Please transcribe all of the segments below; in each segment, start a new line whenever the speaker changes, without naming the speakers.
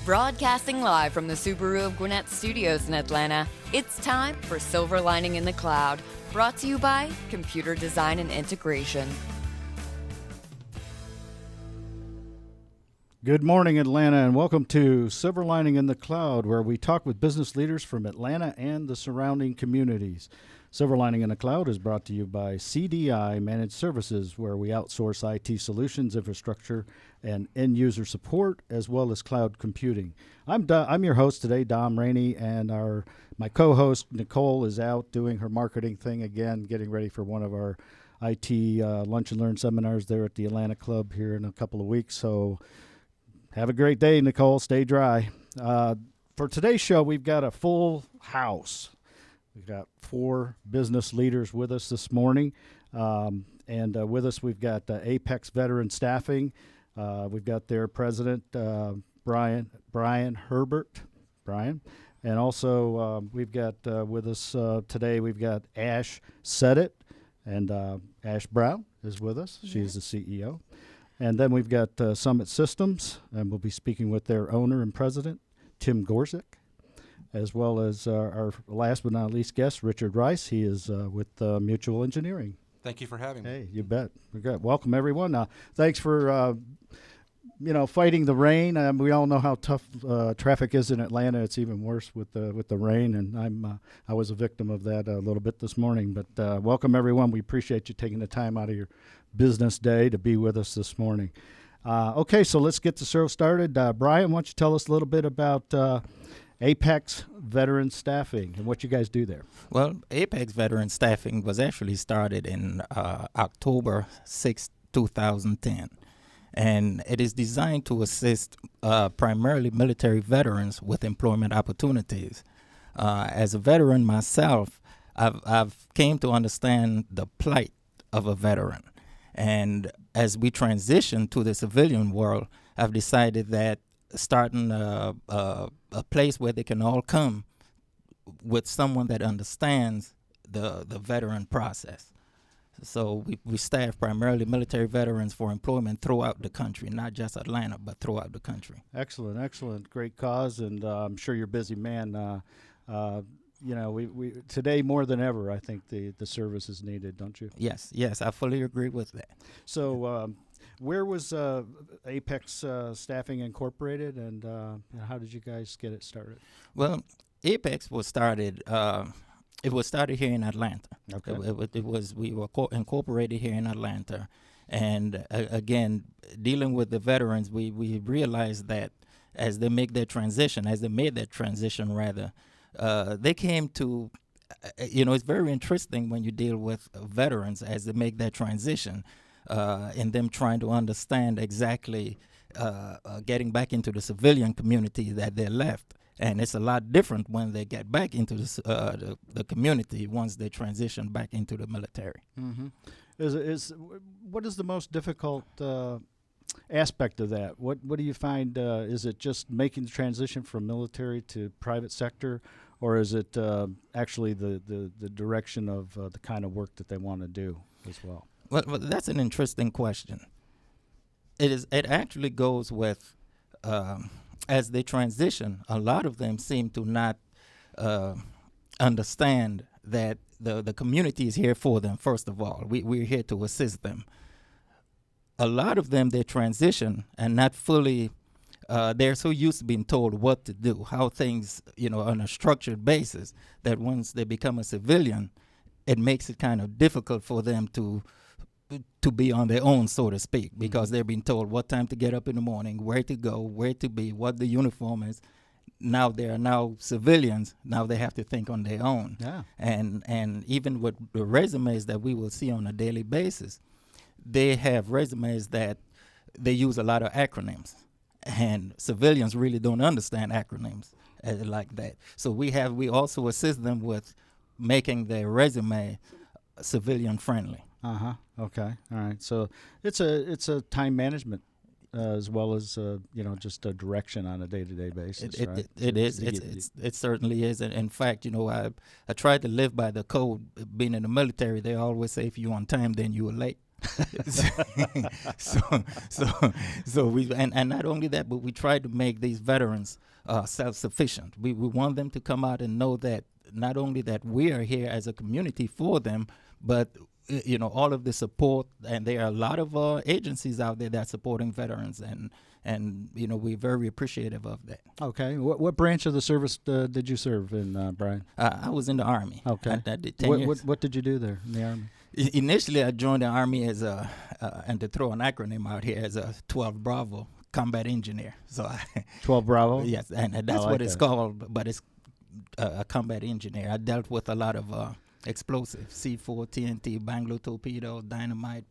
Broadcasting live from the Subaru of Gwinnett Studios in Atlanta, it's time for Silver Lining in the Cloud, brought to you by Computer Design and Integration.
Good morning, Atlanta, and welcome to Silver Lining in the Cloud, where we talk with business leaders from Atlanta and the surrounding communities. Silver Lining in the Cloud is brought to you by CDI Managed Services, where we outsource IT solutions, infrastructure, and end-user support, as well as cloud computing. I'm your host today, Dom Rainey, and my co-host, Nicole, is out doing her marketing thing again, getting ready for one of our IT Lunch and Learn seminars there at the Atlanta Club here in a couple of weeks. So have a great day, Nicole. Stay dry. For today's show, we've got a full house. We've got 4 business leaders with us this morning. And with us, we've got Apex Veteran Staffing. We've got their president, Brian Herbert. Brian. And also we've got with us today, we've got Ash Sedit. And Ash Brown is with us. Yeah. She's the CEO. And then we've got Summit Systems, and we'll be speaking with their owner and president, Tim Gorisek, as well as our last but not least guest, Richard Rice. He is with Mutual Engineering.
Thank you for having me.
Hey, you bet. Welcome, everyone. Thanks for fighting the rain. We all know how tough traffic is in Atlanta. It's even worse with the rain, and I was a victim of that a little bit this morning. But welcome, everyone. We appreciate you taking the time out of your business day to be with us this morning. Okay, so let's get the show started. Brian, why don't you tell us a little bit about Apex Veteran Staffing and what you guys do there?
Well, Apex Veteran Staffing was actually started in October 6, 2010. And it is designed to assist primarily military veterans with employment opportunities. As a veteran myself, I've came to understand the plight of a veteran. And as we transition to the civilian world, I've decided that starting a place where they can all come with someone that understands the veteran process. So we staff primarily military veterans for employment throughout the country, not just Atlanta, but throughout the country.
Excellent. Great cause, and I'm sure you're a busy man. We today more than ever, I think the service is needed, don't you?
Yes, I fully agree with that.
So where was Apex Staffing Incorporated, and how did you guys get it started?
Well, Apex was started... It was started here in Atlanta.
Okay.
We were incorporated here in Atlanta, and again, dealing with the veterans, we realized that as they made that transition, they came to, it's very interesting when you deal with veterans as they make that transition, and them trying to understand exactly getting back into the civilian community that they left. And it's a lot different when they get back into the community once they transition back into the military.
Mm-hmm. What is the most difficult aspect of that? What do you find? Is it just making the transition from military to private sector, or is it actually the direction of the kind of work that they want to do as well?
Well, that's an interesting question. It actually goes with. As they transition, a lot of them seem to not understand that the community is here for them, first of all. We're here to assist them. A lot of them, they transition and not fully, they're so used to being told what to do, how things, on a structured basis, that once they become a civilian, it makes it kind of difficult for them to be on their own, so to speak, because they're being told what time to get up in the morning, where to go, where to be, what the uniform is. Now they are now civilians. Now they have to think on their own.
Yeah.
And even with the resumes that we will see on a daily basis, they have resumes that they use a lot of acronyms, and civilians really don't understand acronyms like that. So we also assist them with making their resume civilian friendly.
Okay. All right. So it's a time management as well as just a direction on a day-to-day basis. Right?
It certainly is. And in fact, I try to live by the code. Being in the military, they always say if you're on time, then you are late. so, so we and not only that, but we try to make these veterans self-sufficient. We want them to come out and know that not only that we are here as a community for them, but all of the support, and there are a lot of agencies out there that are supporting veterans, and we're very appreciative of that.
Okay. What branch of the service did you serve in, Brian?
I was in the Army.
Okay.
I did 10 years.
What did you do there in the Army?
Initially, I joined the Army as and to throw an acronym out here, as a 12 Bravo combat engineer. So
12 Bravo?
Yes, and that's
like
what it's
that.
called, but it's a combat engineer. I dealt with a lot of explosives, C4, TNT, Bangalore torpedo, dynamite,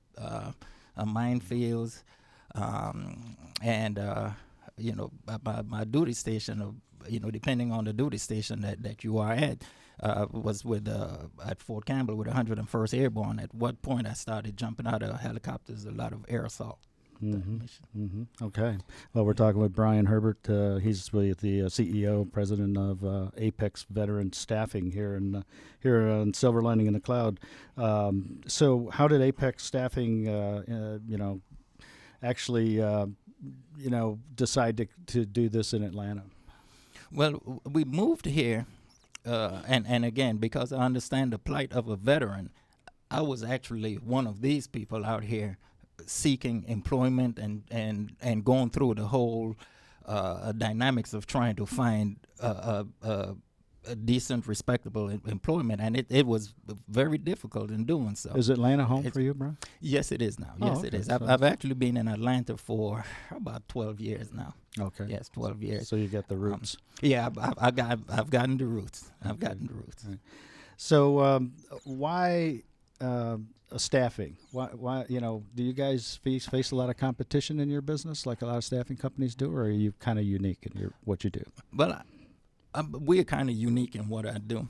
minefields, and my duty station, depending on the duty station that you are at, was with at Fort Campbell with 101st Airborne. At what point I started jumping out of helicopters, a lot of air assault.
Okay. Well, we're talking with Brian Herbert. He's with the CEO, president of Apex Veteran Staffing here in Silver Lining in the Cloud. So, how did Apex Staffing, actually, decide to do this in Atlanta?
Well, we moved here, and again, because I understand the plight of a veteran, I was actually one of these people out here seeking employment and going through the whole dynamics of trying to find a decent, respectable employment, and it was very difficult in doing so.
Is Atlanta home for you, Brian?
Yes, it is now. Yes,
okay.
It is.
So
I've actually been in Atlanta for about 12 years now.
Okay.
Yes, 12 years.
So you got the roots.
Yeah, I've gotten the roots. I've gotten the roots.
Right. So why staffing? Why do you guys face a lot of competition in your business, like a lot of staffing companies do, or are you kind of unique in what you do?
Well, we're kind of unique in what I do,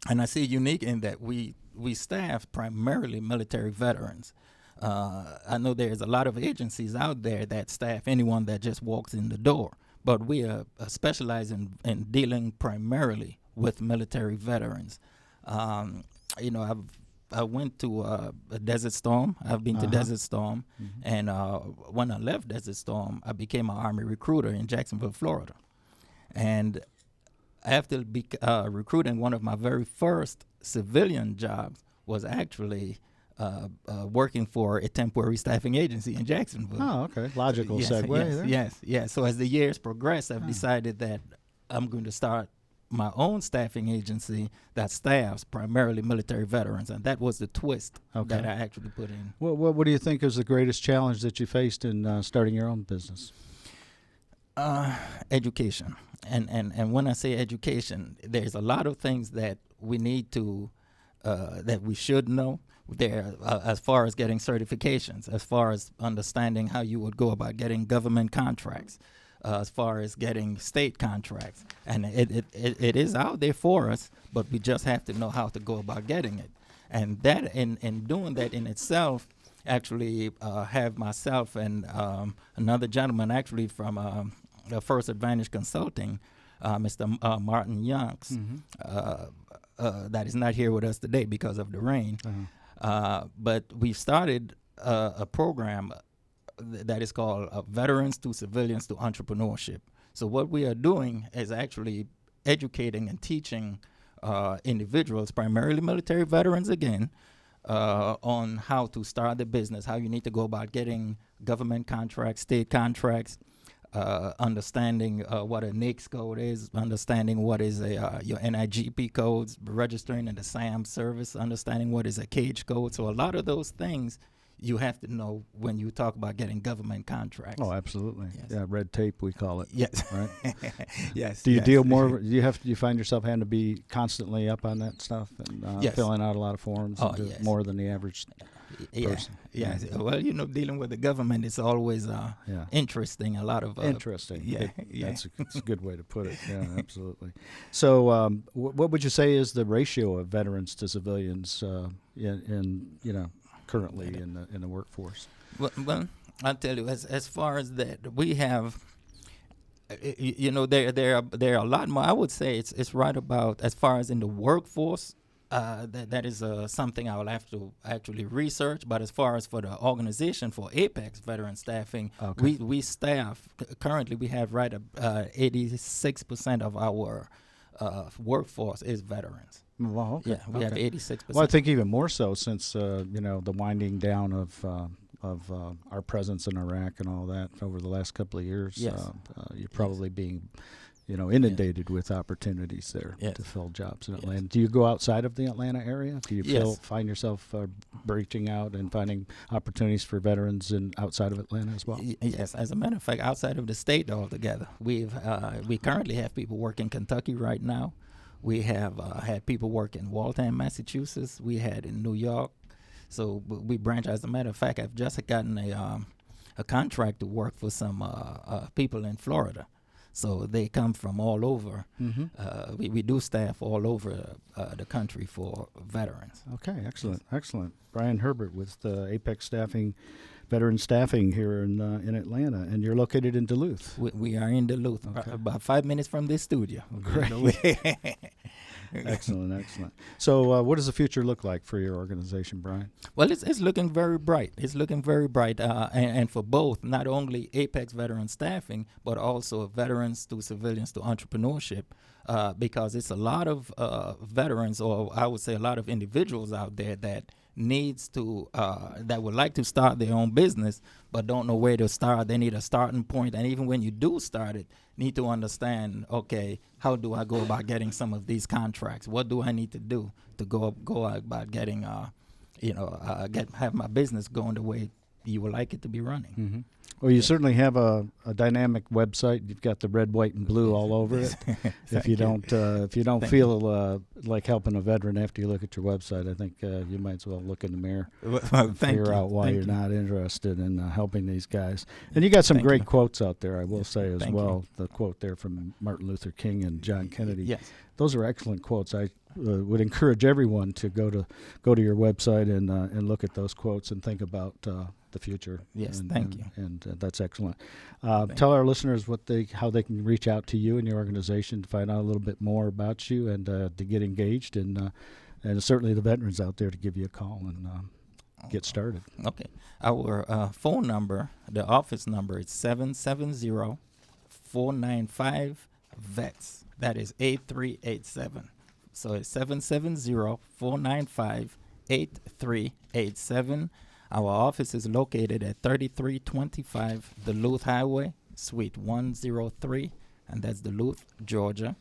and I say unique in that we staff primarily military veterans. I know there's a lot of agencies out there that staff anyone that just walks in the door, but we are specialized in dealing primarily with military veterans. I went to Desert Storm. I've been to Desert Storm, and when I left Desert Storm, I became an Army recruiter in Jacksonville, Florida. And after recruiting, one of my very first civilian jobs was actually working for a temporary staffing agency in Jacksonville.
Oh, okay. Logical segue there.
Yes. So as the years progressed, I've decided that I'm going to start my own staffing agency that staffs primarily military veterans, and that was the twist that I actually put in.
Well, what do you think is the greatest challenge that you faced in starting your own business?
Education. And when I say education, there's a lot of things that we need to, that we should know there, as far as getting certifications, as far as understanding how you would go about getting government contracts, as far as getting state contracts. And it is out there for us, but we just have to know how to go about getting it. And that, in doing that in itself, actually have myself and another gentleman actually from First Advantage Consulting, Mr. Martin Younks, that is not here with us today because of the rain. But we've started a program that is called Veterans to Civilians to Entrepreneurship. So what we are doing is actually educating and teaching individuals, primarily military veterans again, on how to start a business, how you need to go about getting government contracts, state contracts, understanding what a NAICS code is, understanding what is your NIGP codes, registering in the SAM service, understanding what is a CAGE code. So a lot of those things you have to know when you talk about getting government contracts.
Oh, absolutely.
Yes.
Yeah, red tape we call it.
Yes.
Right.
Yes.
Do you deal more? Do you find yourself having to be constantly up on that stuff and
Yes.
filling out a lot of forms?
Oh,
and do
yes.
More than the average
Yeah.
person?
Yes. Well, dealing with the government is always interesting. A lot of
interesting.
Yeah.
That's a good way to put it. Yeah, absolutely. So, what would you say is the ratio of veterans to civilians in currently in the workforce?
Well, I'll tell you, as far as that, we have, there are a lot more. I would say it's right about, as far as in the workforce, That is something I will have to actually research. But as far as for the organization for Apex Veteran Staffing, we staff currently. We have 86% of our workforce is veterans.
Well, okay.
Yeah, we have 86%.
Well, I think even more so since the winding down of our presence in Iraq and all that over the last couple of years.
Yes.
You're probably being inundated with opportunities there to fill jobs in Atlanta. Do you go outside of the Atlanta area? Do you find yourself reaching out and finding opportunities for veterans outside of Atlanta as well?
Yes, as a matter of fact, outside of the state altogether. We currently have people work in Kentucky right now. We have had people work in Waltham, Massachusetts. We had in New York. So we branch. As a matter of fact, I've just gotten a contract to work for some people in Florida. So they come from all over. Mm-hmm. We do staff all over the country for veterans.
Okay, excellent, excellent. Brian Herbert with Apex Staffing, Veteran Staffing here in Atlanta, and you're located in Duluth.
We are in Duluth, about 5 minutes from this studio.
Great. Excellent, excellent. So what does the future look like for your organization, Brian?
Well, it's looking very bright. It's looking very bright, and for both, not only Apex Veteran Staffing, but also veterans to civilians to entrepreneurship, because it's a lot of veterans, or I would say a lot of individuals out there that needs to that would like to start their own business but don't know where to start. They need a starting point, and even when you do start it, need to understand, okay, how do I go about getting some of these contracts? What do I need to do to go about getting have my business going the way you would like it to be running?
Mm-hmm. Well, you certainly have a dynamic website. You've got the red, white, and blue all over it. If you don't feel like helping a veteran after you look at your website, I think you might as well look in the mirror and figure out why you're not interested in helping these guys. And you got some great quotes out there, I will say as well. The quote there from Martin Luther King and John Kennedy.
Yes.
Those are excellent quotes. I would encourage everyone to go to your website and look at those quotes and think about the future.
Yes,
thank you. And that's excellent. Tell our listeners how they can reach out to you and your organization to find out a little bit more about you and to get engaged, and certainly the veterans out there to give you a call and get started.
Okay. Our phone number, the office number, is 770-495-VETS. That is 8387. So it's 770-495-8387. Our office is located at 3325 Duluth Highway, Suite 103, and that's Duluth, Georgia.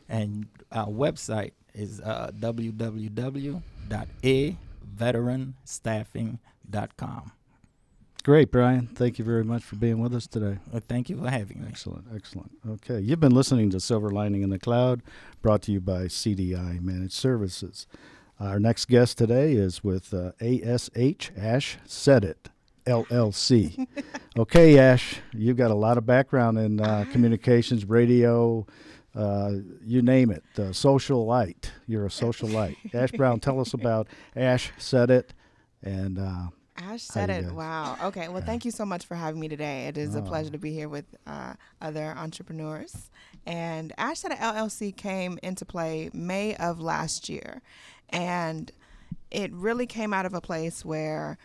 And our website is www.aveteranstaffing.com.
Great, Brian. Thank you very much for being with us today.
Well, thank you for having me.
Excellent, excellent. Okay, you've been listening to Silver Lining in the Cloud, brought to you by CDI Managed Services. Our next guest today is with ASH, Ash Said It, LLC. Okay, Ash, you've got a lot of background in communications, radio, you name it, socialite. You're a socialite. Ash Brown, tell us about Ash Said It and
Ash Said It. Wow. Okay. Well, thank you so much for having me today. It is a pleasure to be here with other entrepreneurs. And Ash Said It LLC came into play May of last year. And it really came out of a place where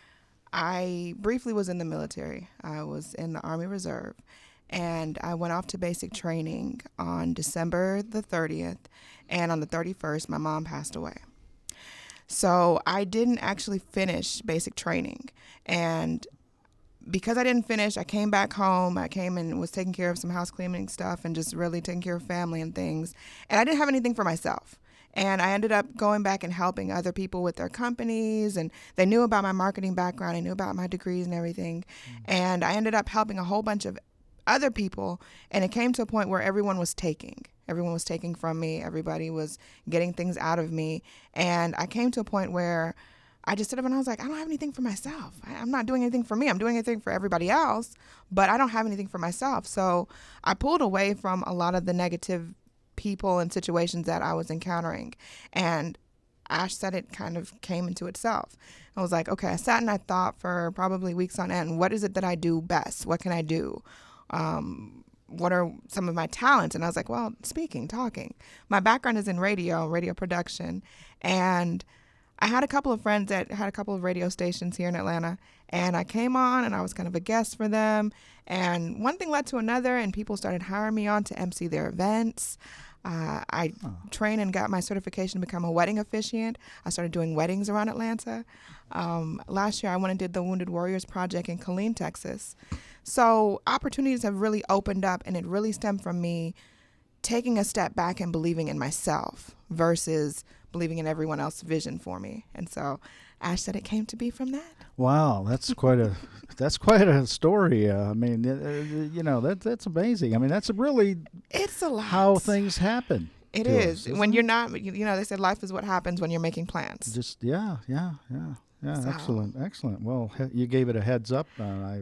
I briefly was in the military. I was in the Army Reserve. And I went off to basic training on December the 30th. And on the 31st, my mom passed away. So I didn't actually finish basic training. And because I didn't finish, I came back home. I came and was taking care of some house cleaning stuff and just really taking care of family and things. And I didn't have anything for myself. And I ended up going back and helping other people with their companies. And they knew about my marketing background. They knew about my degrees and everything. And I ended up helping a whole bunch of other people. And it came to a point where everyone was taking. Everyone was taking from me. Everybody was getting things out of me. And I came to a point where I just stood up and I was like, I don't have anything for myself. I'm not doing anything for me. I'm doing anything for everybody else, but I don't have anything for myself. So I pulled away from a lot of the negative people and situations that I was encountering. And Ash Said It kind of came into itself. I was like, okay, I sat and I thought for probably weeks on end, what is it that I do best? What can I do? what are some of my talents? And I was like, well, speaking, talking. My background is in radio production. And I had a couple of friends that had a couple of radio stations here in Atlanta. And I came on and I was kind of a guest for them. And one thing led to another, and people started hiring me on to MC their events. I trained and got my certification to become a wedding officiant. I started doing weddings around Atlanta. Last year, I went and did the Wounded Warriors Project in Killeen, Texas. So opportunities have really opened up, and it really stemmed from me taking a step back and believing in myself versus believing in everyone else's vision for me. And so Ash said it came to be from that.
Wow, that's quite a story. I mean, that's amazing. I mean, that's
it's a lot
how things happen.
It is when you're not. They said life is what happens when you're making plans.
Just yeah. So. Excellent. Well, you gave it a heads up. I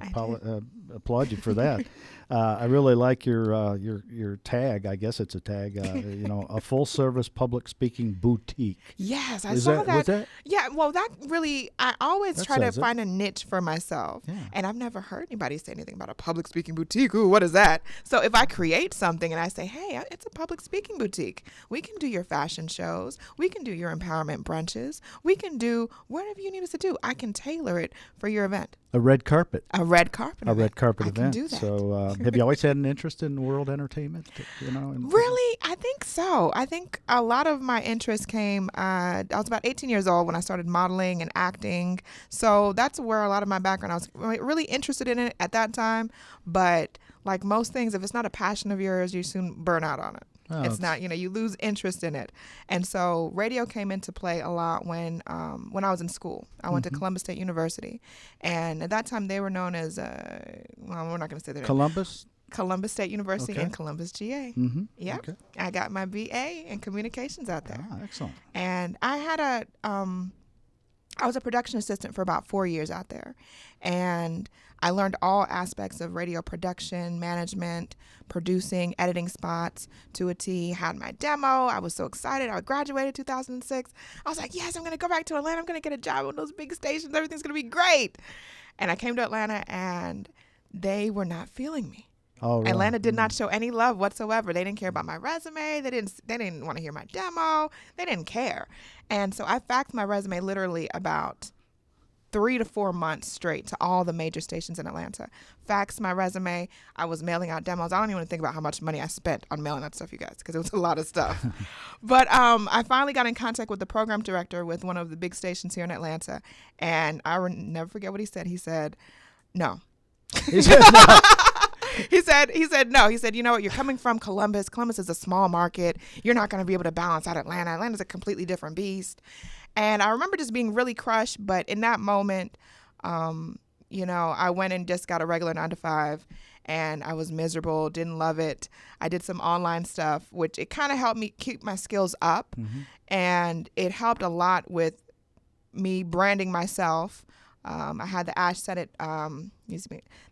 applaud you for that. I really like your tag. I guess it's a tag. A full service public speaking boutique.
Yes, I saw that. Was that. Yeah. Well, that really. I always try to find a niche for myself, and I've never heard anybody say anything about a public speaking boutique. Ooh, what is that? So if I create something and I say, hey, it's a public speaking boutique, we can do your fashion shows, we can do your empowerment brunches, we can do whatever you need us to do. I can tailor it for your event.
A red carpet.
A red carpet event.
I can do that. So have you always had an interest in world entertainment?
Really? I think so. I think a lot of my interest came, I was about 18 years old when I started modeling and acting. So that's where a lot of my background, I was really interested in it at that time. But like most things, if it's not a passion of yours, you soon burn out on it. Oh, it's not, you lose interest in it. And so radio came into play a lot when I was in school. I went to Columbus State University. And at that time, they were known as, we're not going to say their name. Columbus State University in Columbus, GA. Mm-hmm. Yeah. Okay. I got my BA in communications out there.
Ah, excellent.
And I had I was a production assistant for about 4 years out there. And I learned all aspects of radio production, management, producing, editing spots to a T. Had my demo. I was so excited. I graduated 2006. I was like, yes, I'm going to go back to Atlanta. I'm going to get a job on those big stations. Everything's going to be great. And I came to Atlanta, and they were not feeling me. Oh, really? Atlanta did not show any love whatsoever. They didn't care about my resume. They didn't want to hear my demo. They didn't care. And so I faxed my resume literally about 3 to 4 months straight to all the major stations in Atlanta. Faxed my resume. I was mailing out demos. I don't even want to think about how much money I spent on mailing that stuff, you guys, because it was a lot of stuff. But I finally got in contact with the program director with one of the big stations here in Atlanta. And I will never forget what he said. He said, no. He said, no. He said, no. He said, you know what? You're coming from Columbus. Columbus is a small market. You're not going to be able to balance out Atlanta. Atlanta's a completely different beast. And I remember just being really crushed. But in that moment, I went and just got a regular 9-to-5. And I was miserable, didn't love it. I did some online stuff, which it kind of helped me keep my skills up. Mm-hmm. And it helped a lot with me branding myself. I had the Ash Said It, the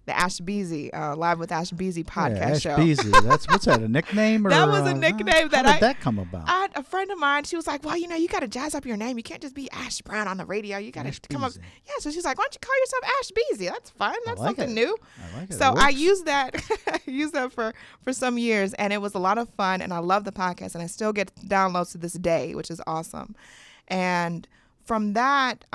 Ash Beezy, Live with Ash Beezy podcast show.
Ash Beezy. What's that, a nickname?
That was a nickname.
How did that come about?
I had a friend of mine, she was like, well, you got to jazz up your name. You can't just be Ash Brown on the radio. You got to come up. Yeah, so she's like, why don't you call yourself Ash Beezy? That's fun. That's something new.
I like it.
So I used that for some years, and it was a lot of fun, and I love the podcast, and I still get downloads to this day, which is awesome. And from that,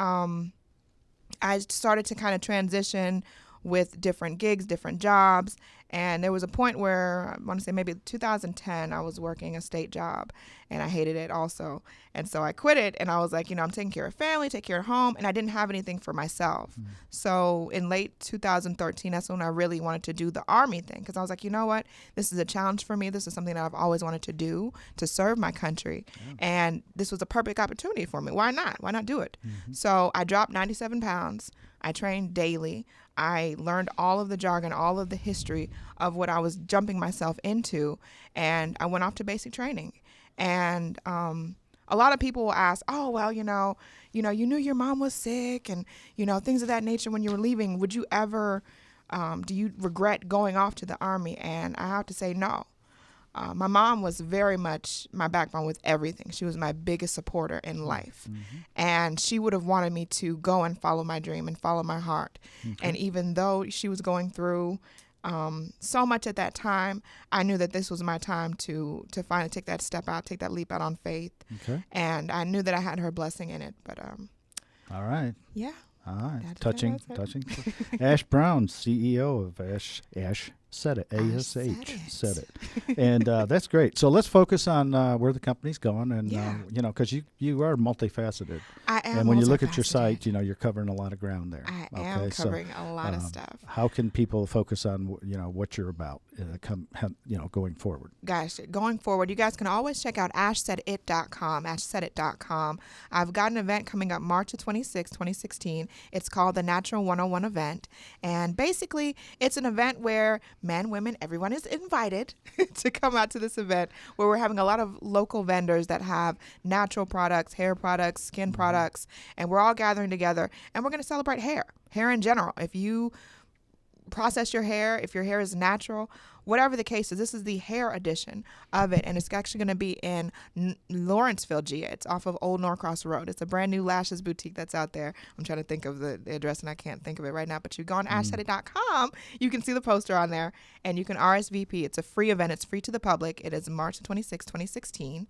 I started to kind of transition with different gigs, different jobs. And there was a point where, I want to say maybe 2010, I was working a state job and I hated it also. And so I quit it and I was like, I'm taking care of family, taking care of home, and I didn't have anything for myself. Mm. So in late 2013, that's when I really wanted to do the Army thing, because I was like, you know what? This is a challenge for me. This is something that I've always wanted to do, to serve my country. Yeah. And this was a perfect opportunity for me. Why not? Why not do it? Mm-hmm. So I dropped 97 pounds. I trained daily. I learned all of the jargon, all of the history of what I was jumping myself into, and I went off to basic training. And a lot of people will ask, oh, well, you knew your mom was sick and, things of that nature when you were leaving. Would you ever, do you regret going off to the Army? And I have to say no. My mom was very much my backbone with everything. She was my biggest supporter in life. Mm-hmm. And she would have wanted me to go and follow my dream and follow my heart. Okay. And even though she was going through so much at that time. I knew that this was my time to finally take that step out, take that leap out on faith.
Okay.
And I knew that I had her blessing in it. But
all right.
Yeah.
All right.
That's
Touching. Ash Brown, CEO of Ash Said It. ASH Said It. And that's great. So let's focus on where the company's going, and because you are multifaceted.
I am.
And when you look at your site, you're covering a lot of ground there.
I am covering a lot of stuff.
How can people focus on what you're about going forward?
Gosh, going forward, you guys can always check out ashsaidit.com, ashsaidit.com. I've got an event coming up March 26, 2016. It's called the Natural 101 event. And basically, it's an event where men, women, everyone is invited to come out to this event, where we're having a lot of local vendors that have natural products, hair products, skin products, and we're all gathering together, and we're going to celebrate hair in general. If you process your hair, if your hair is natural, whatever the case is, this is the hair edition of it, and it's actually going to be in Lawrenceville, GA. It's off of Old Norcross Road. It's a brand new lashes boutique that's out there. I'm trying to think of the address, and I can't think of it right now, but you go on ashsaidit.com, you can see the poster on there, and you can RSVP. It's a free event. It's free to the public. It is March 26, 2016.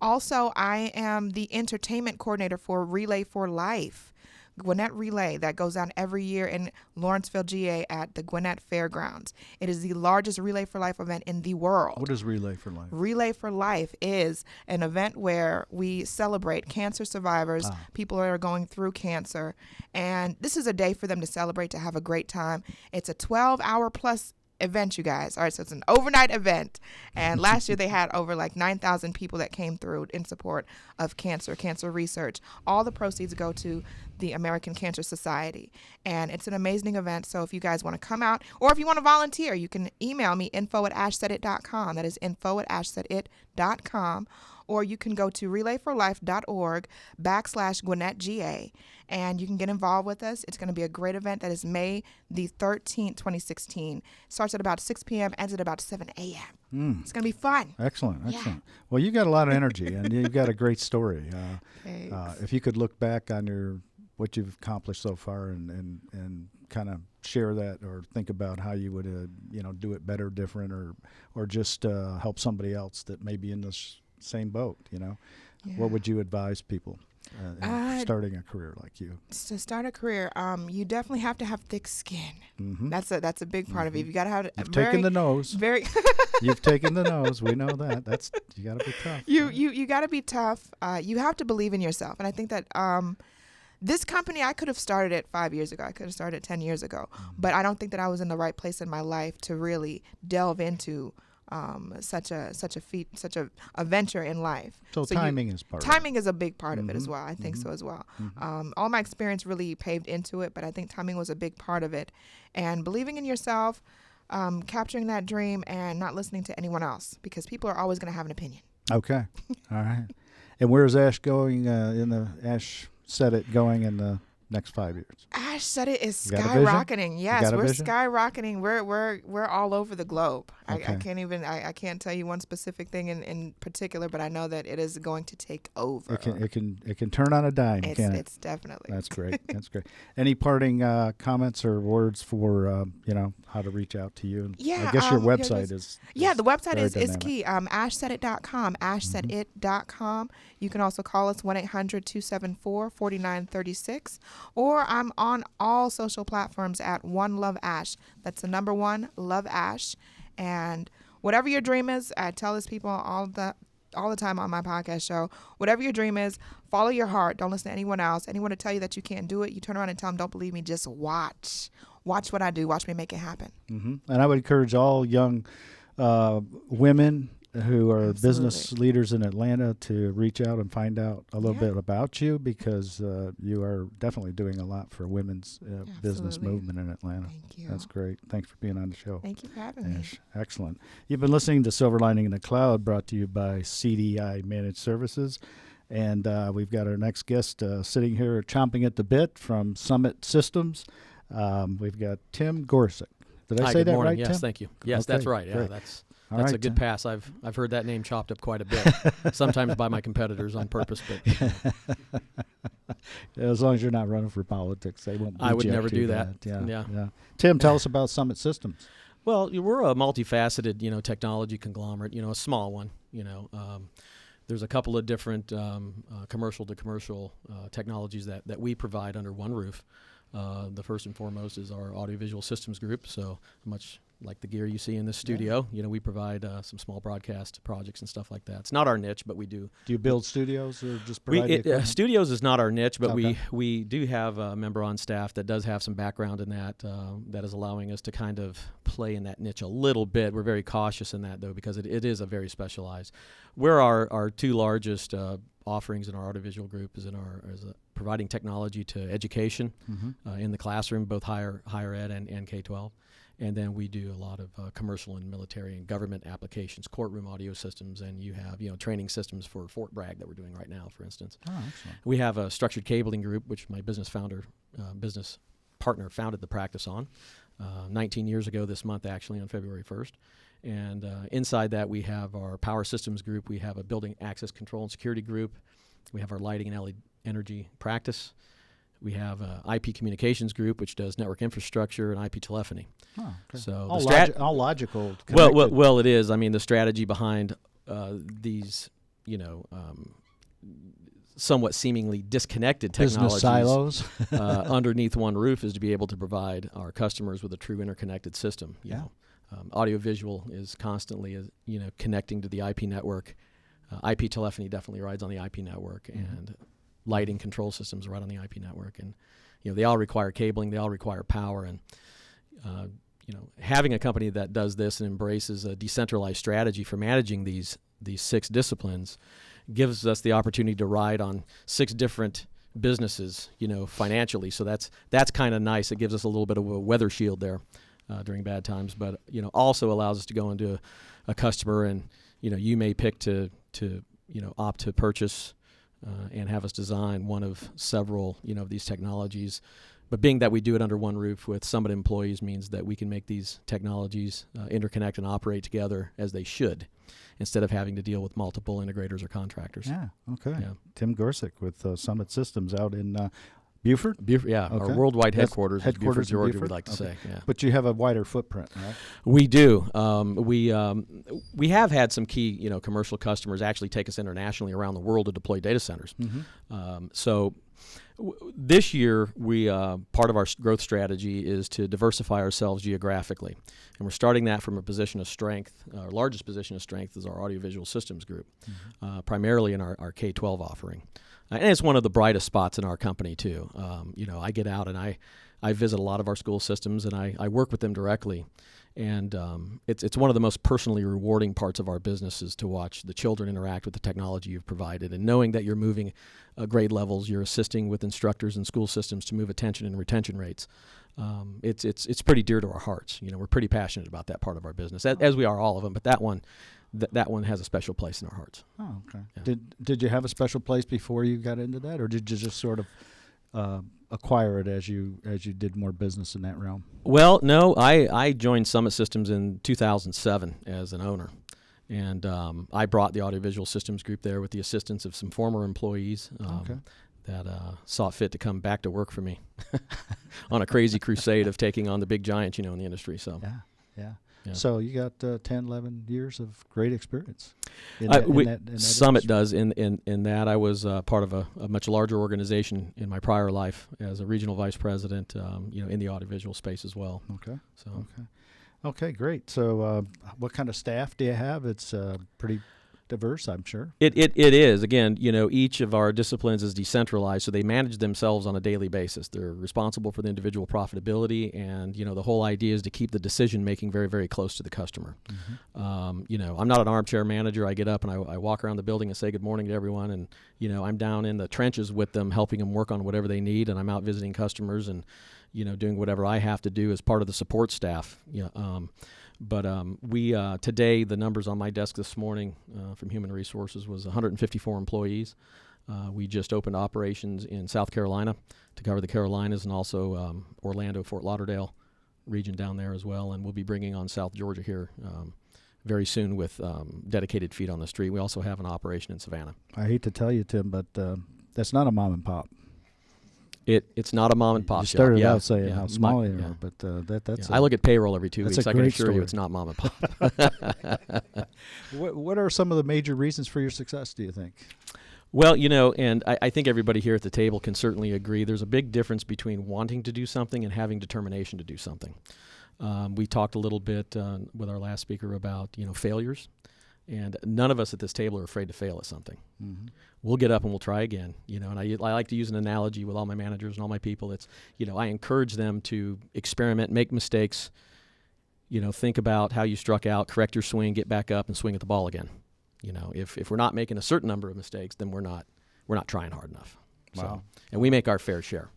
Also, I am the entertainment coordinator for Relay for Life, Gwinnett Relay, that goes on every year in Lawrenceville, GA at the Gwinnett Fairgrounds. It is the largest Relay for Life event in the world.
What is Relay for Life?
Relay for Life is an event where we celebrate cancer survivors, people that are going through cancer, and this is a day for them to celebrate, to have a great time. It's a 12-hour plus event, you guys. All right, so it's an overnight event, and last year they had over 9,000 people that came through in support of cancer research. All the proceeds go to the American Cancer Society, and it's an amazing event. So if you guys want to come out, or if you want to volunteer, you can email me info@ashsaidit.com. That is info@ashsaidit.com. Or you can go to relayforlife.org/GwinnettGA, and you can get involved with us. It's going to be a great event. That is May the 13th, 2016. Starts at about 6 p.m., ends at about 7 a.m. It's going to be fun.
Excellent. Well, you got a lot of energy, and you've got a great story. If you could look back on what you've accomplished so far and kind of share that, or think about how you would do it better, different, or just help somebody else that may be in this same boat, what would you advise people starting a career like you?
To start a career, you definitely have to have thick skin. That's a big part of it. You got to have.
You've taken the nose. You've taken the nose. We know that. You got to be tough.
You got to be tough. You have to believe in yourself, and I think that this company, I could have started it 5 years ago. I could have started it 10 years ago, but I don't think that I was in the right place in my life to really delve into such a venture in life.
So timing is part of it.
Timing is a big part of it as well. I think so as well. All my experience really paved into it, but I think timing was a big part of it. And believing in yourself, capturing that dream, and not listening to anyone else, because people are always going to have an opinion.
Okay. All right. And where's Ash going Ash Said It going in the next 5 years?
Ash Said It is skyrocketing. Yes, we're skyrocketing. We're all over the globe. Okay. I can't tell you one specific thing in particular, but I know that it is going to take over.
It can turn on a dime, can't it?
It's definitely.
That's great. That's great. Any parting comments or words for how to reach out to you?
Yeah,
I guess your website is.
Yeah, the website is key. Ashsaidit.com. Ashsaidit.com. You can also call us 1-800-274-4936, or I'm on all social platforms at One Love Ash. That's the number 1 Love Ash. And whatever your dream is, I tell this people all the time on my podcast show, whatever your dream is, follow your heart. Don't listen to anyone else. Anyone to tell you that you can't do it, you turn around and tell them, don't believe me, just watch what I do. Watch me make it happen.
And I would encourage all young women who are business leaders in Atlanta to reach out and find out a little bit about you, because you are definitely doing a lot for women's business movement in Atlanta.
Thank you.
That's great. Thanks for being on the show.
Thank you for having me.
Excellent. You've been listening to Silver Lining in the Cloud, brought to you by CDI Managed Services. And we've got our next guest sitting here chomping at the bit from Summit Systems. We've got Tim Gorisek. Did I say that right,
Tim? Yes, thank you. Yes, that's right. Yeah,
great.
That's
right,
a good pass. I've heard that name chopped up quite a bit, sometimes by my competitors on purpose. But
as long as you're not running for politics, they won't.
I would never do that.
Yeah. Tim, tell us about Summit Systems.
Well, we're a multifaceted, technology conglomerate, a small one, There's a couple of different commercial to commercial technologies that we provide under one roof. The first and foremost is our audiovisual systems group. So much like the gear you see in this studio, we provide some small broadcast projects and stuff like that. It's not our niche, but we do.
Do you build studios or just provide
studios is not our niche, but we do have a member on staff that does have some background in that that is allowing us to kind of play in that niche a little bit. We're very cautious in that, though, because it is a very specialized. Where our two largest offerings in our audiovisual group is providing technology to education in the classroom, both higher ed and K-12. And then we do a lot of commercial and military and government applications, courtroom audio systems, and you have training systems for Fort Bragg that we're doing right now, for instance.
Oh, excellent.
We have a structured cabling group, which my business partner founded the practice on 19 years ago this month, actually, on February 1st. And inside that, we have our power systems group. We have a building access control and security group. We have our lighting and LED energy practice. We have an IP communications group, which does network infrastructure and IP telephony.
Oh, okay.
So
all logical.
Well, it is. I mean, the strategy behind these, somewhat seemingly disconnected
business
technologies
silos
underneath one roof is to be able to provide our customers with a true interconnected system. Audiovisual is constantly, connecting to the IP network. IP telephony definitely rides on the IP network, and lighting control systems ride on the IP network. And, they all require cabling, they all require power. And, having a company that does this and embraces a decentralized strategy for managing these 6 disciplines gives us the opportunity to ride on 6 different businesses, financially. So that's kind of nice. It gives us a little bit of a weather shield there during bad times, but also allows us to go into a customer and you may pick to opt to purchase and have us design one of several of these technologies. But being that we do it under one roof with Summit employees means that we can make these technologies interconnect and operate together as they should, instead of having to deal with multiple integrators or contractors.
Yeah. Okay. Yeah. Tim Gorisek with Summit Systems out in Beaufort?
Yeah, okay. Our worldwide headquarters is Beaufort, Georgia, we'd like to say. Yeah.
But you have a wider footprint, right?
We do. We have had some key, commercial customers actually take us internationally around the world to deploy data centers. This year, we part of our growth strategy is to diversify ourselves geographically, and we're starting that from a position of strength. Our largest position of strength is our audiovisual systems group, primarily in our K-12 offering. And it's one of the brightest spots in our company, too. I get out and I visit a lot of our school systems, and I work with them directly. And it's one of the most personally rewarding parts of our business is to watch the children interact with the technology you've provided. And knowing that you're moving grade levels, you're assisting with instructors and school systems to move attention and retention rates. It's pretty dear to our hearts. We're pretty passionate about that part of our business, as we are all of them. But that one has a special place in our hearts.
Oh, okay. Yeah. Did you have a special place before you got into that, or did you just sort of acquire it as you did more business in that realm?
Well, no, I joined Summit Systems in 2007 as an owner, and I brought the audiovisual systems group there with the assistance of some former employees that saw fit to come back to work for me on a crazy crusade of taking on the big giants, in the industry. So
yeah. So you got 10, 11 years of great experience.
Summit does. In that I was part of a much larger organization in my prior life as a regional vice president, in the audiovisual space as well.
Okay. Okay, great. So what kind of staff do you have? It's pretty diverse, I'm sure.
It is. Again, each of our disciplines is decentralized, so they manage themselves on a daily basis. They're responsible for the individual profitability, and the whole idea is to keep the decision making very, very close to the customer. I'm not an armchair manager. I get up and I walk around the building and say good morning to everyone, and I'm down in the trenches with them, helping them work on whatever they need, and I'm out visiting customers and doing whatever I have to do as part of the support staff. But we today, the numbers on my desk this morning from Human Resources was 154 employees. We just opened operations in South Carolina to cover the Carolinas, and also Orlando, Fort Lauderdale region down there as well. And we'll be bringing on South Georgia here very soon with dedicated feet on the street. We also have an operation in Savannah.
I hate to tell you, Tim, but that's not a mom and pop.
It's not a mom and pop
You
shop.
started
Yeah,
out saying
yeah.
how small
My-
they
yeah.
are, but that's
I look at payroll every 2
that's
weeks.
a
I can
great
assure you
story.
it's not mom and pop.
What are some of the major reasons for your success, do you think?
Well, and I think everybody here at the table can certainly agree there's a big difference between wanting to do something and having determination to do something. We talked a little bit with our last speaker about, failures. And none of us at this table are afraid to fail at something.
Mm-hmm.
We'll get up and we'll try again. And I like to use an analogy with all my managers and all my people. It's, I encourage them to experiment, make mistakes, think about how you struck out, correct your swing, get back up and swing at the ball again. If we're not making a certain number of mistakes, then we're not trying hard enough.
Wow.
So, and we make our fair share.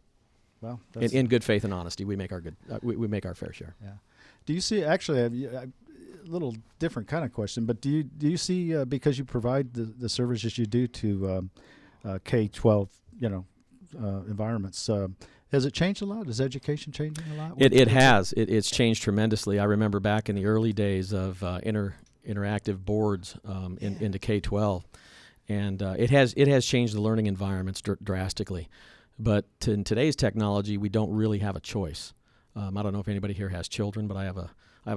Well,
in good faith and honesty, we make our we make our fair share.
Yeah. Do you see actually? A little different kind of question, but do you see because you provide the services you do to K-12 environments, has it changed a lot? Is education changing a lot?
It has. It's changed tremendously. I remember back in the early days of interactive boards into K-12, and it has changed the learning environments drastically. But in today's technology, we don't really have a choice. I don't know if anybody here has children, but I have a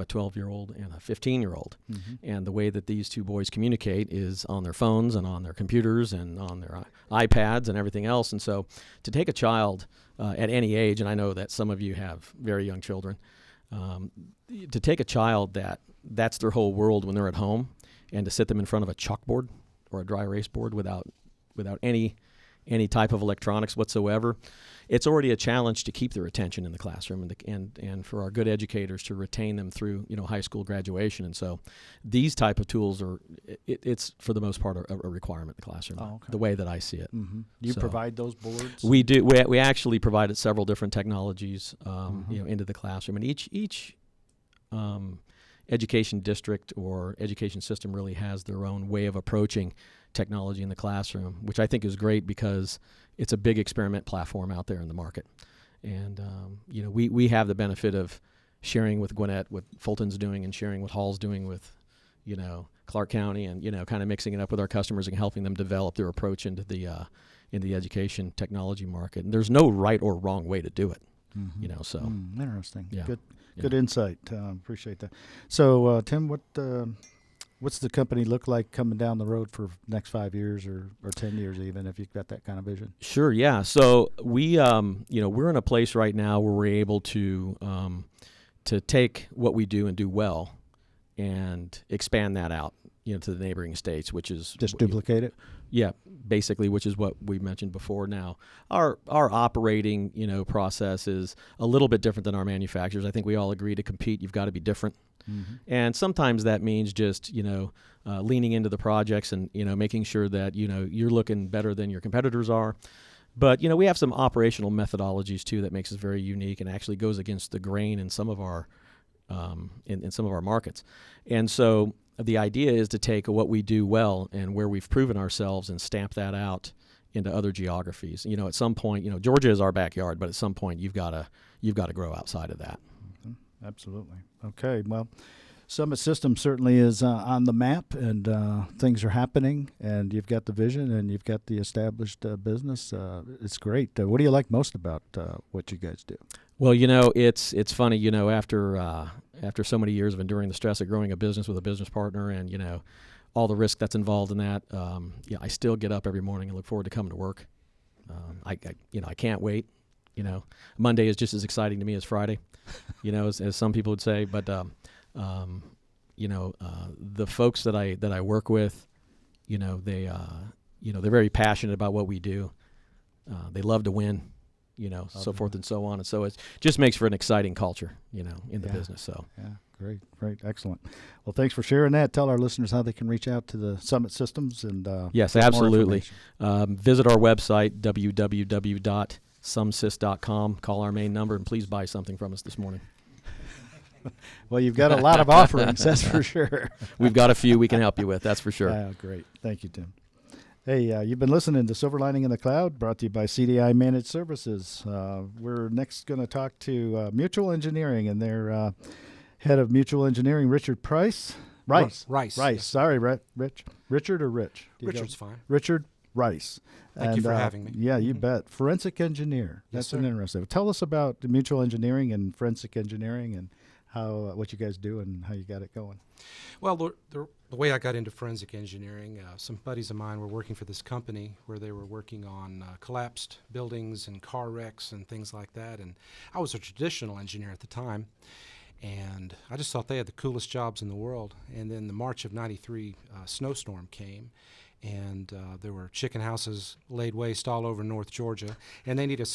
12-year-old and a 15-year-old,
Mm-hmm.
and the way that these two boys communicate is on their phones and on their computers and on their iPads and everything else. And so to take a child at any age, and I know that some of you have very young children, to take a child that's their whole world when they're at home, and to sit them in front of a chalkboard or a dry erase board without any type of electronics whatsoever, it's already a challenge to keep their attention in the classroom and for our good educators to retain them through high school graduation. And so these type of tools it's for the most part a requirement in the classroom.
Oh, okay.
The way that I see it.
Mm-hmm. Do you
So
provide those boards?
We do. We actually provided several different technologies
Mm-hmm.
into the classroom, and each education district or education system really has their own way of approaching technology in the classroom, which I think is great because it's a big experiment platform out there in the market. And we have the benefit of sharing with Gwinnett what Fulton's doing and sharing what Hall's doing with Clark County, and kind of mixing it up with our customers and helping them develop their approach into the education technology market. And there's no right or wrong way to do it.
Mm-hmm.
So
interesting.
Yeah.
Good insight. Appreciate that. So Tim, what's the company look like coming down the road for next 5 years or 10 years, even if you've got that kind of vision?
Sure. Yeah. So we we're in a place right now where we're able to take what we do and do well and expand that out to the neighboring states, which is
just duplicate it.
Yeah, basically, which is what we mentioned before. Now, our operating process is a little bit different than our manufacturers. I think we all agree to compete, you've got to be different. Mm-hmm. And sometimes that means just leaning into the projects and making sure that you're looking better than your competitors are. But we have some operational methodologies too that makes us very unique and actually goes against the grain in some of our in some of our markets. And so the idea is to take what we do well and where we've proven ourselves and stamp that out into other geographies. At some point, Georgia is our backyard, but at some point you've got to grow outside of that.
Mm-hmm. Absolutely. Okay. Well, Summit Systems certainly is on the map, and things are happening, and you've got the vision, and you've got the established business. It's great. What do you like most about what you guys do?
Well, it's funny, after so many years of enduring the stress of growing a business with a business partner and, all the risk that's involved in that, I still get up every morning and look forward to coming to work. I can't wait. Monday is just as exciting to me as Friday, as some people would say. But, the folks that I work with, they're very passionate about what we do. They love to win. So forth and so on. And so it just makes for an exciting culture, in the business. So
yeah, great, excellent. Well, thanks for sharing that. Tell our listeners how they can reach out to the Summit Systems and
yes, absolutely. Visit our website www.sumsys.com. Call our main number and please buy something from us this morning.
Well, you've got a lot of offerings, that's for sure.
We've got a few we can help you with. That's for sure.
Yeah, great. Thank you, Tim. Hey, you've been listening to Silver Lining in the Cloud, brought to you by CDI Managed Services. We're next going to talk to Mutual Engineering and their head of Mutual Engineering, Richard Rice.
Rice.
Sorry, Rich. Richard or Rich?
Richard's fine.
Richard Rice.
Thank you for having me.
Yeah, you bet. Forensic engineer. That's an interesting. Tell us about mutual engineering and forensic engineering and how what you guys do and how you got it going.
Well, the way I got into forensic engineering, some buddies of mine were working for this company where they were working on collapsed buildings and car wrecks and things like that. And I was a traditional engineer at the time. And I just thought they had the coolest jobs in the world. And then the March of '93 snowstorm came, and there were chicken houses laid waste all over North Georgia, and they needed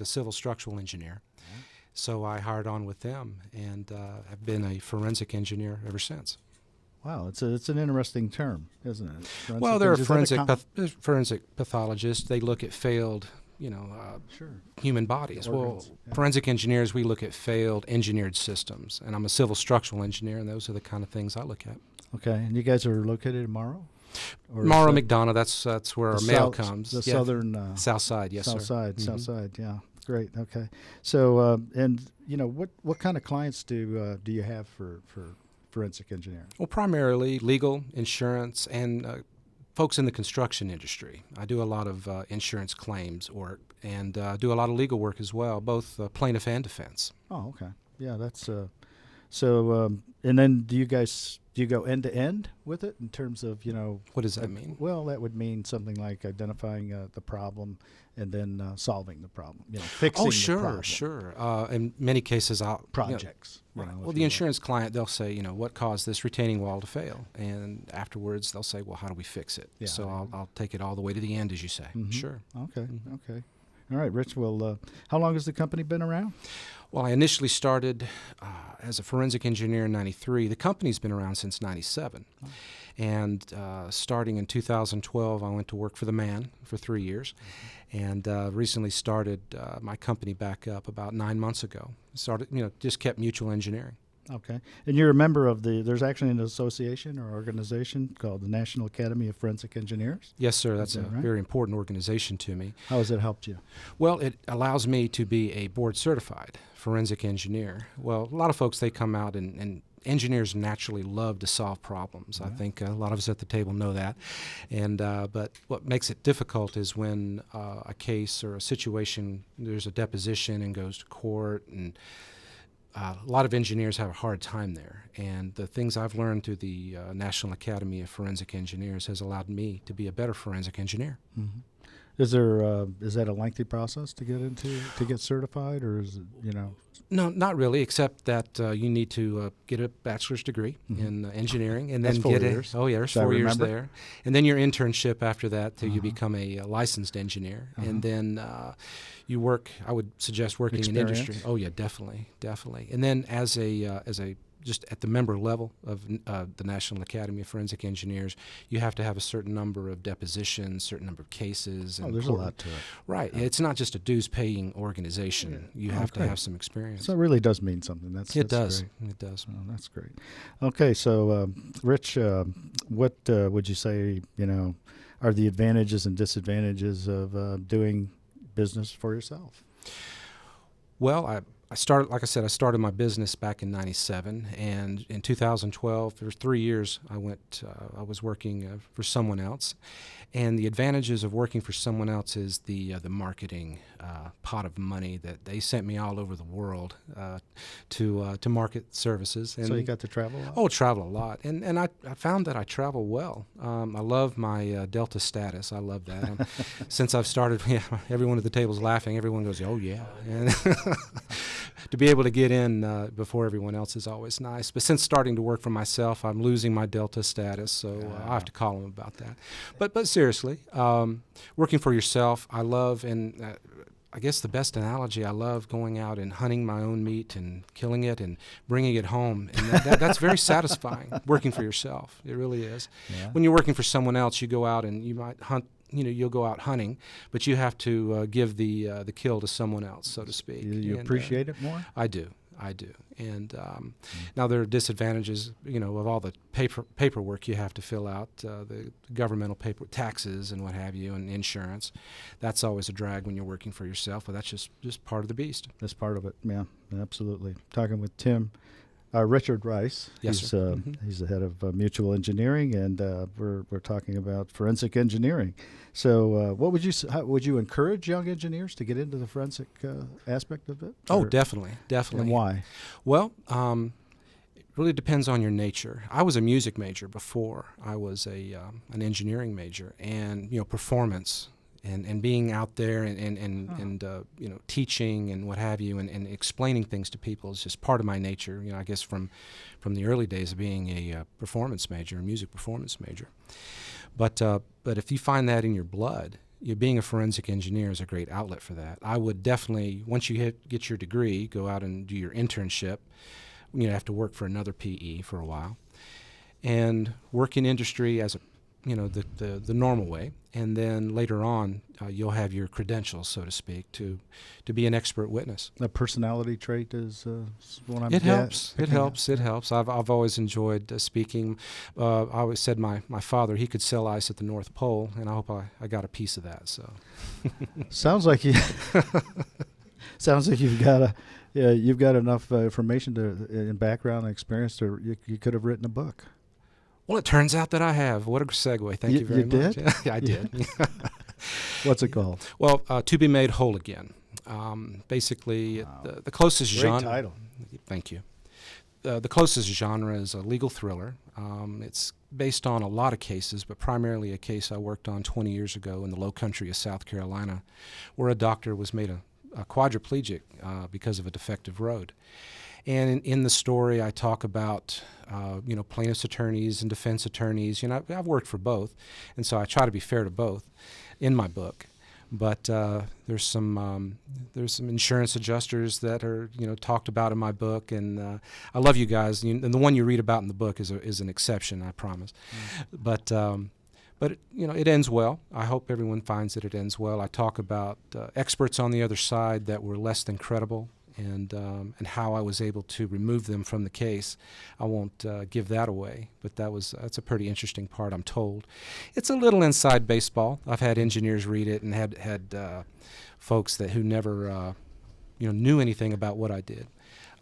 a civil structural engineer. Mm-hmm. So I hired on with them, and have been a forensic engineer ever since.
Wow, it's an interesting term, isn't it?
Well, there are forensic pathologists. They look at failed human bodies. Well, forensic engineers, we look at failed engineered systems, and I'm a civil structural engineer, and those are the kind of things I look at.
Okay, and you guys are located in Morrow?
Morrow, McDonough, that's where our mail comes.
The southern...
South side, yes,
South
sir.
Side, South Side, yeah. Great, okay. So, and, what kind of clients do you have for forensic engineering?
Well, primarily legal, insurance, and folks in the construction industry. I do a lot of insurance claims work and do a lot of legal work as well, both plaintiff and defense.
Oh, okay. Yeah, that's so. And then do you go end to end with it in terms of
What does that mean?
Well, that would mean something like identifying the problem and then solving the problem. Fixing.
Oh, sure,
the problem.
sure. In many cases,
projects.
Right. Well, the insurance client, they'll say, what caused this retaining wall to fail? And afterwards, they'll say, well, how do we fix it? Yeah. So I'll take it all the way to the end, as you say.
Mm-hmm.
Sure.
Okay. Okay. All right, Rich. Well, how long has the company been around?
Well, I initially started as a forensic engineer in '93. The company's been around since '97. Oh. And starting in 2012, I went to work for the man for 3 years. Mm-hmm. And recently started my company back up about 9 months ago. Just kept mutual engineering.
Okay. And you're a member of there's actually an association or organization called the National Academy of Forensic Engineers?
Yes, sir. That's a very important organization to me.
How has it helped you?
Well, it allows me to be a board-certified forensic engineer. Well, a lot of folks, they come out and engineers naturally love to solve problems. Yeah. I think a lot of us at the table know that. And but what makes it difficult is when a case or a situation, there's a deposition and goes to court, and a lot of engineers have a hard time there. And the things I've learned through the National Academy of Forensic Engineers has allowed me to be a better forensic engineer.
Mm-hmm. Is that a lengthy process to get certified, or is it
No, not really, except that you need to get a bachelor's degree in engineering, and then
get it.
Oh yeah, there's 4 years there, and then your internship after that till you become a licensed engineer, and then you work. I would suggest working in industry. Oh yeah, definitely. And then as a just at the member level of the National Academy of Forensic Engineers, you have to have a certain number of depositions, certain number of cases. And
there's a lot to it.
Right. Yeah. It's not just a dues-paying organization. You have to have some experience.
So it really does mean something.
It does.
Great.
It does.
Oh, that's great. Okay, so Rich, what would you say, are the advantages and disadvantages of doing business for yourself?
Well, I started my business back in '97, and in 2012, for 3 years, I was working for someone else. And the advantages of working for someone else is the marketing pot of money that they sent me all over the world to market services. And
so you got to travel a lot?
Oh, travel a lot. And I found that I travel well. I love my Delta status. I love that. Since I've started, everyone at the table's laughing. Everyone goes, oh, yeah. And to be able to get in before everyone else is always nice. But since starting to work for myself, I'm losing my Delta status, so I have to call them about that. But seriously, working for yourself, I love, and I guess the best analogy, I love going out and hunting my own meat and killing it and bringing it home. And that's very satisfying, working for yourself. It really is. Yeah. When you're working for someone else, you go out and you might hunt. You'll go out hunting, but you have to give the kill to someone else, so to speak.
You appreciate it more?
I do. And now there are disadvantages, of all the paperwork you have to fill out, the governmental paper, taxes and what have you, and insurance. That's always a drag when you're working for yourself, but that's just part of the beast.
That's part of it, yeah, absolutely. Talking with Tim Richard Rice.
Yes,
he's,
sir.
He's the head of mutual engineering, and we're talking about forensic engineering. So, how would you encourage young engineers to get into the forensic aspect of it?
Oh, definitely.
And why?
Well, it really depends on your nature. I was a music major before I was an engineering major, and performance and being out there and teaching and what have you, and explaining things to people is just part of my nature. I guess from the early days of being a performance major, a music performance major. But if you find that in your blood, being a forensic engineer is a great outlet for that. I would definitely, once you get your degree, go out and do your internship. Have to work for another PE for a while, and work in industry as the normal way, and then later on you'll have your credentials, so to speak, to be an expert witness.
A personality trait is what I'm.
It helps. It helps. It helps. I've always enjoyed speaking. I always said my father, he could sell ice at the North Pole, and I hope I got a piece of that. So
sounds like you've got enough information and background and experience to you could have written a book.
Well, it turns out that I have. What a segue. Thank you very much.
Did?
Yeah, I did.
What's it called?
Well, To Be Made Whole Again. Basically,
wow.
the closest genre.
Great title.
Thank you. The closest genre is a legal thriller. It's based on a lot of cases, but primarily a case I worked on 20 years ago in the low country of South Carolina, where a doctor was made a quadriplegic because of a defective road. And in the story, I talk about plaintiff's attorneys and defense attorneys. I've worked for both, and so I try to be fair to both in my book. But there's some insurance adjusters that are talked about in my book, and I love you guys. And the one you read about in the book is an exception, I promise. Mm. But it ends well. I hope everyone finds that it ends well. I talk about experts on the other side that were less than credible, and how I was able to remove them from the case. I won't give that away, but that's a pretty interesting part, I'm told. It's a little inside baseball. I've had engineers read it and had folks who never knew anything about what I did.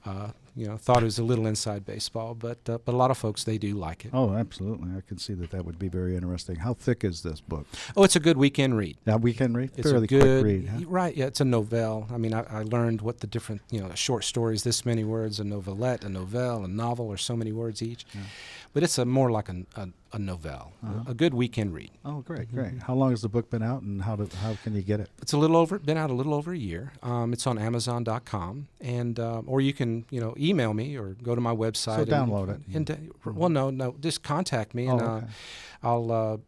Thought it was a little inside baseball, but a lot of folks, they do like it.
Oh, absolutely. I can see that would be very interesting. How thick is this book?
Oh, it's a good weekend read.
A weekend read?
It's
fairly
a good
quick read, huh?
Right, yeah, it's a novelle. I mean, I learned what the different, short stories, this many words, a novelette, a novelle, a novel, or so many words each. Yeah. But it's more like a novelle, a good weekend read.
Oh, great, great. How long has the book been out, and how can you get it?
It's been out a little over a year. It's on Amazon.com, and or you can email me or go to my website.
So download it.
Well, no, just contact me, and
okay.
I'll.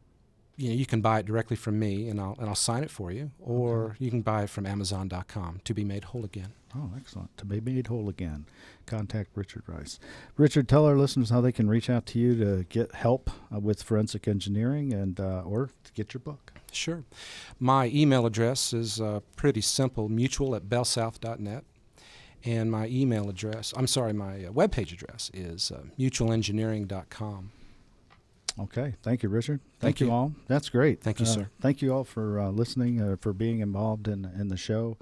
You can buy it directly from me, and I'll sign it for you, or
okay.
You can buy it from Amazon.com. To Be Made Whole Again.
Oh, excellent. To Be Made Whole Again. Contact Richard Rice. Richard, tell our listeners how they can reach out to you to get help with forensic engineering and or to get your book.
Sure. My email address is pretty simple, mutual@bellsouth.net. And my my webpage address is mutualengineering.com.
Okay. Thank you, Richard.
Thank
you
you
all. That's great.
Thank you, sir.
Thank you all for listening, for being involved in the show.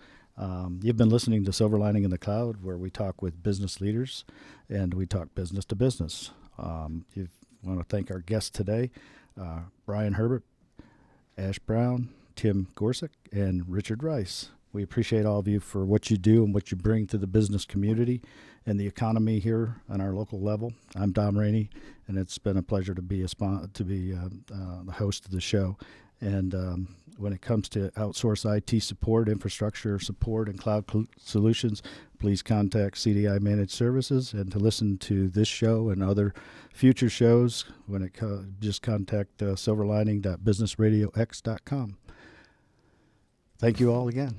You've been listening to Silver Lining in the Cloud, where we talk with business leaders and we talk business to business. You want to thank our guests today, Brian Herbert, Ash Brown, Tim Gorisek, and Richard Rice. We appreciate all of you for what you do and what you bring to the business community and the economy here on our local level. I'm Dom Rainey, and it's been a pleasure to be the host of the show. And when it comes to outsource IT support, infrastructure support, and cloud solutions, please contact CDI Managed Services. And to listen to this show and other future shows, just contact silverlining.businessradiox.com. Thank you all again.